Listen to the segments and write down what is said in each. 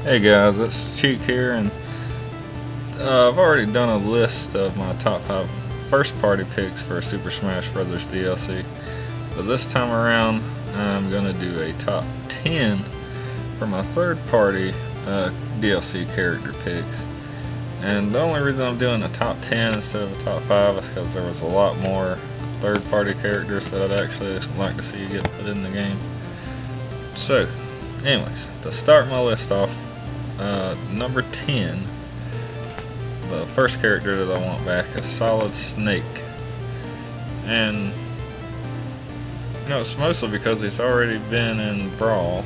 Hey guys, it's Cheek here, and I've already done a list of my top 5 first party picks for Super Smash Bros. DLC, but this time around I'm going to do a top 10 for my third party DLC character picks. And the only reason I'm doing a top 10 instead of a top 5 is because there was a lot more third party characters that I'd actually like to see get put in the game. So, anyways, to start my list off, number 10, the first character that I want back is Solid Snake. And it's mostly because he's already been in Brawl,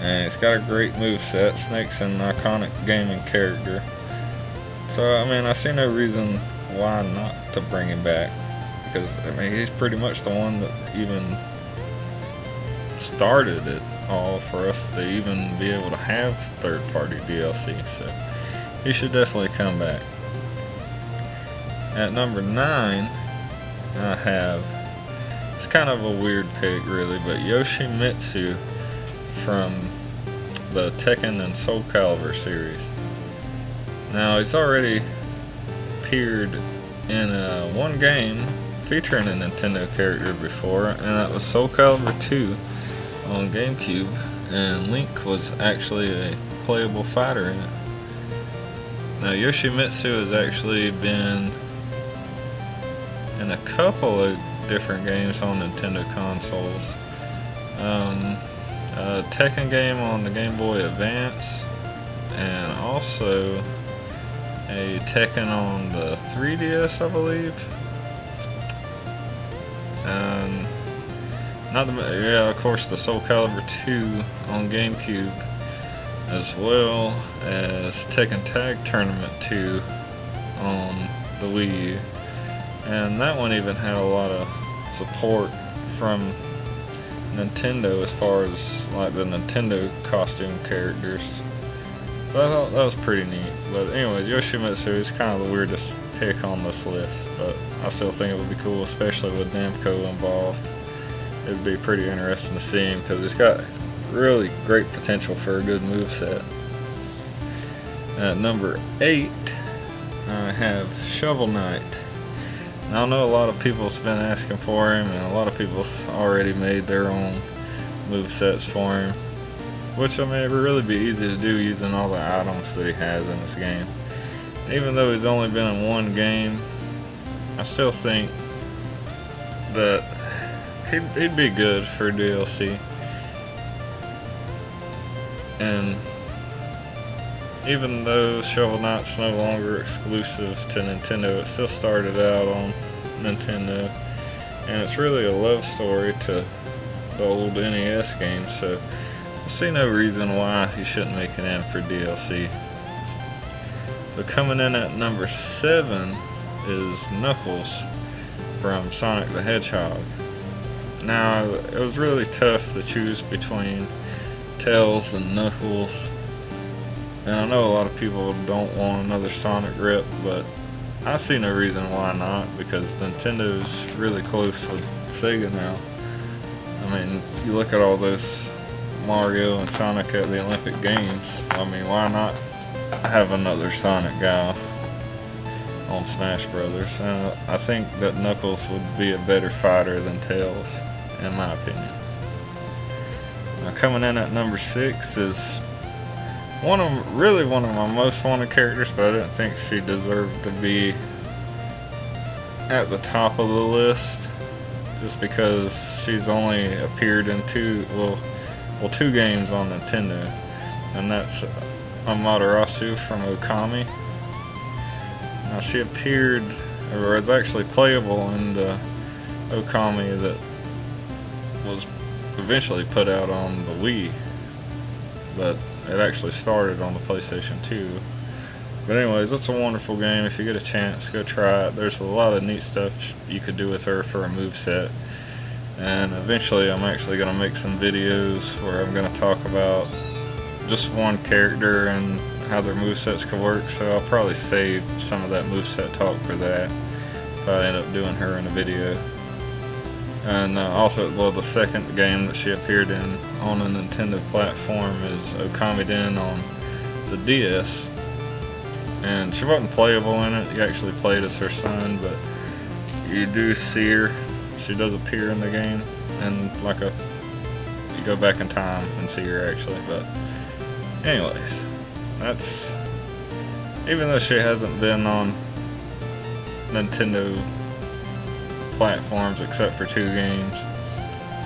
and he's got a great moveset. Snake's an iconic gaming character, so I see no reason why not to bring him back, because he's pretty much the one that even started it all for us to even be able to have third-party DLC, so he should definitely come back. At number 9, I have, it's kind of a weird pick really, but Yoshimitsu from the Tekken and Soul Calibur series. Now, he's already appeared in one game featuring a Nintendo character before, and that was Soul Calibur 2 on GameCube, and Link was actually a playable fighter in it. Now, Yoshimitsu has actually been in a couple of different games on Nintendo consoles. A Tekken game on the Game Boy Advance, and also a Tekken on the 3DS, I believe. And of course, the Soul Calibur 2 on GameCube, as well as Tekken Tag Tournament 2 on the Wii U. And that one even had a lot of support from Nintendo as far as like the Nintendo costume characters. So I thought that was pretty neat. But anyways, Yoshimitsu is kind of the weirdest pick on this list, but I still think it would be cool, especially with Namco involved. It'd be pretty interesting to see him because he's got really great potential for a good moveset. At number 8, I have Shovel Knight. Now, I know a lot of people's been asking for him, and a lot of people's already made their own movesets for him, which it would really be easy to do using all the items that he has in this game. Even though he's only been in one game, I still think that he'd be good for DLC. And even though Shovel Knight's no longer exclusive to Nintendo, it still started out on Nintendo, and it's really a love story to the old NES games, so I see no reason why he shouldn't make it in for DLC. So coming in at number 7 is Knuckles from Sonic the Hedgehog. Now, it was really tough to choose between Tails and Knuckles, and I know a lot of people don't want another Sonic rip, but I see no reason why not, because Nintendo's really close with Sega now. You look at all those Mario and Sonic at the Olympic Games. Why not have another Sonic guy on Smash Brothers? And I think that Knuckles would be a better fighter than Tails, in my opinion. Now, coming in at number 6 is one of my most wanted characters, but I didn't think she deserved to be at the top of the list, just because she's only appeared in two games on Nintendo, and that's Amaterasu from Okami. Now, she appeared, or is actually playable in the Okami that was eventually put out on the Wii, but it actually started on the PlayStation 2. But anyways, it's a wonderful game. If you get a chance, go try it. There's a lot of neat stuff you could do with her for a moveset. And eventually I'm actually going to make some videos where I'm going to talk about just one character and how their movesets could work. So I'll probably save some of that moveset talk for that if I end up doing her in a video. And also, well, the second game that she appeared in on a Nintendo platform is Okami Den on the DS. And she wasn't playable in it. You actually played as her son, but you do see her. She does appear in the game, and you go back in time and see her actually. But anyways, that's, even though she hasn't been on Nintendo platforms except for 2 games,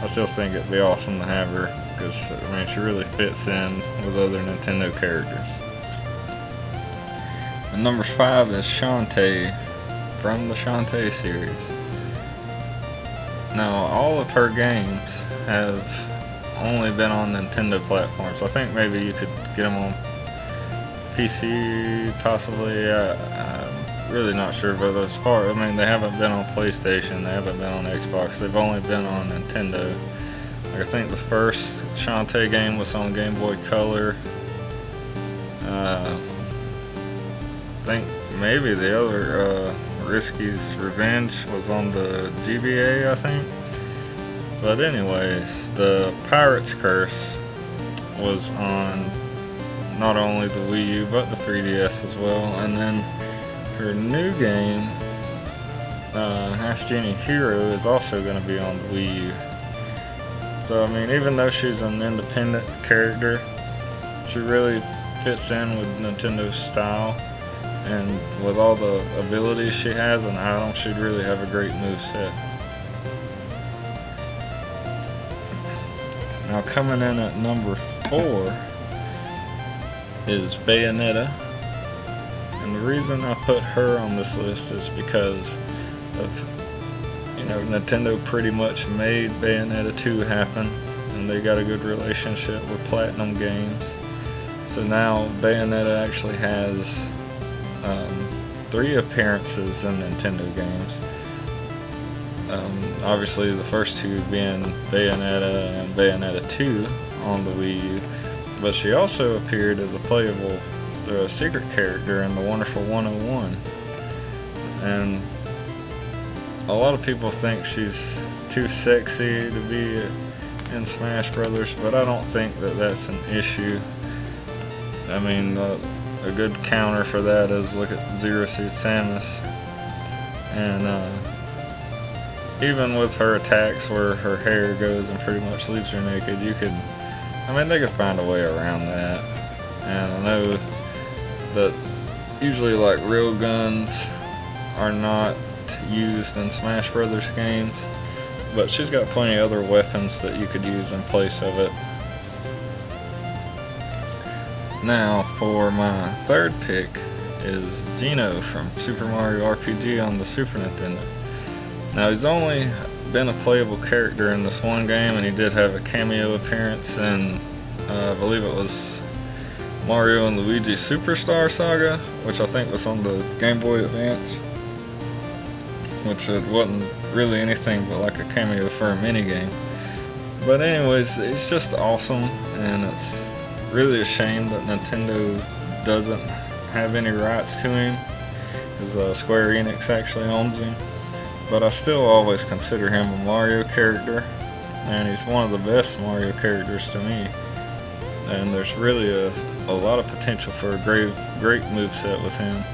I still think it'd be awesome to have her, because I mean, she really fits in with other Nintendo characters. And number 5 is Shantae from the Shantae series. Now, all of her games have only been on Nintendo platforms. I think maybe you could get them on PC, possibly. I'm really not sure, but as far, I mean, they haven't been on PlayStation, they haven't been on Xbox, they've only been on Nintendo. Like, I think the first Shantae game was on Game Boy Color. I think maybe the other, Risky's Revenge, was on the GBA, I think. But anyways, the Pirate's Curse was on not only the Wii U but the 3DS as well. And then her new game, Half Genie Hero, is also going to be on the Wii U. So I mean, even though she's an independent character, she really fits in with Nintendo's style, and with all the abilities she has and items, she'd really have a great moveset. Now, coming in at number 4 is Bayonetta. And the reason I put her on this list is because of, Nintendo pretty much made Bayonetta 2 happen, and they got a good relationship with Platinum Games. So now Bayonetta actually has 3 appearances in Nintendo games. Obviously the first 2 being Bayonetta and Bayonetta 2 on the Wii U, but she also appeared as a playable secret character in the Wonderful 101. And a lot of people think she's too sexy to be in Smash Brothers, but I don't think that that's an issue. I mean, a good counter for that is look at Zero Suit Samus, and even with her attacks where her hair goes and pretty much leaves her naked, they could find a way around that. And I know that usually, like, real guns are not used in Smash Brothers games, but she's got plenty of other weapons that you could use in place of it. Now, for my 3rd pick is Geno from Super Mario RPG on the Super Nintendo. Now, he's only been a playable character in this one game, and he did have a cameo appearance in, I believe it was Mario and Luigi Superstar Saga, which I think was on the Game Boy Advance, which it wasn't really anything but like a cameo for a minigame. But anyways, it's just awesome, and it's really a shame that Nintendo doesn't have any rights to him, because Square Enix actually owns him. But I still always consider him a Mario character, and he's one of the best Mario characters to me. And there's really a lot of potential for a great moveset with him.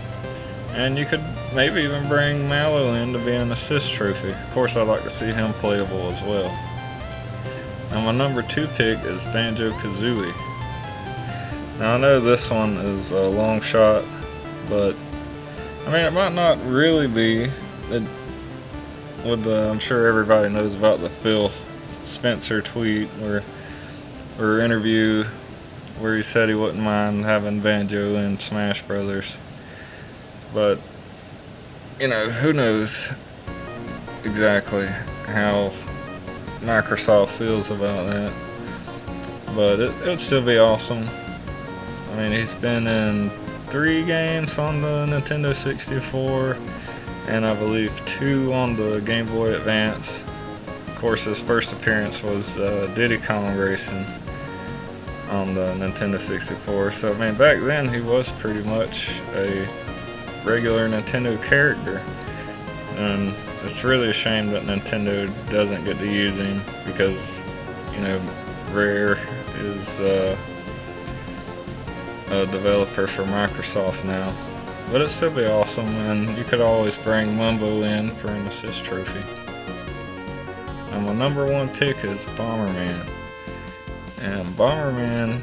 And you could maybe even bring Mallow in to be an assist trophy. Of course, I'd like to see him playable as well. And my number 2 pick is Banjo-Kazooie. Now, I know this one is a long shot, but it might not really be. I'm sure everybody knows about the Phil Spencer tweet or interview where he said he wouldn't mind having Banjo in Smash Brothers. But, who knows exactly how Microsoft feels about that. But it would still be awesome. He's been in 3 games on the Nintendo 64, and I believe 2 on the Game Boy Advance. Of course, his first appearance was Diddy Kong Racing on the Nintendo 64. So, back then he was pretty much a regular Nintendo character. and it's really a shame that Nintendo doesn't get to use him because, you know, Rare is a developer for Microsoft now. But it'd still be awesome, and you could always bring Mumbo in for an assist trophy. And my number one pick is Bomberman. And Bomberman,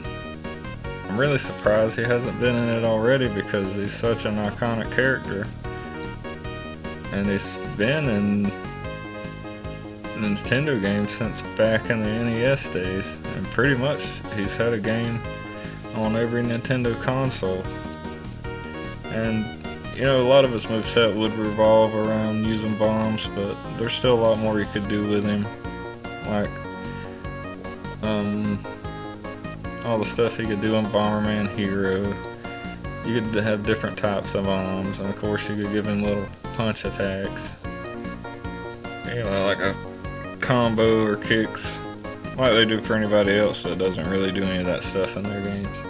I'm really surprised he hasn't been in it already because he's such an iconic character. And he's been in Nintendo games since back in the NES days. And pretty much he's had a game on every Nintendo console. And, you know, a lot of his moveset would revolve around using bombs, but there's still a lot more you could do with him. Like, all the stuff he could do in Bomberman Hero. You could have different types of bombs, and of course you could give him little punch attacks. You know, like a combo or kicks, like they do for anybody else that doesn't really do any of that stuff in their games.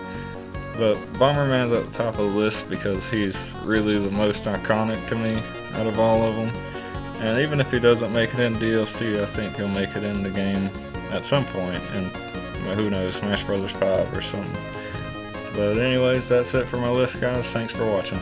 But Bomberman's at the top of the list because he's really the most iconic to me out of all of them. And even if he doesn't make it in DLC, I think he'll make it in the game at some point. And well, who knows, Smash Brothers 5 or something. But anyways, that's it for my list, guys. Thanks for watching.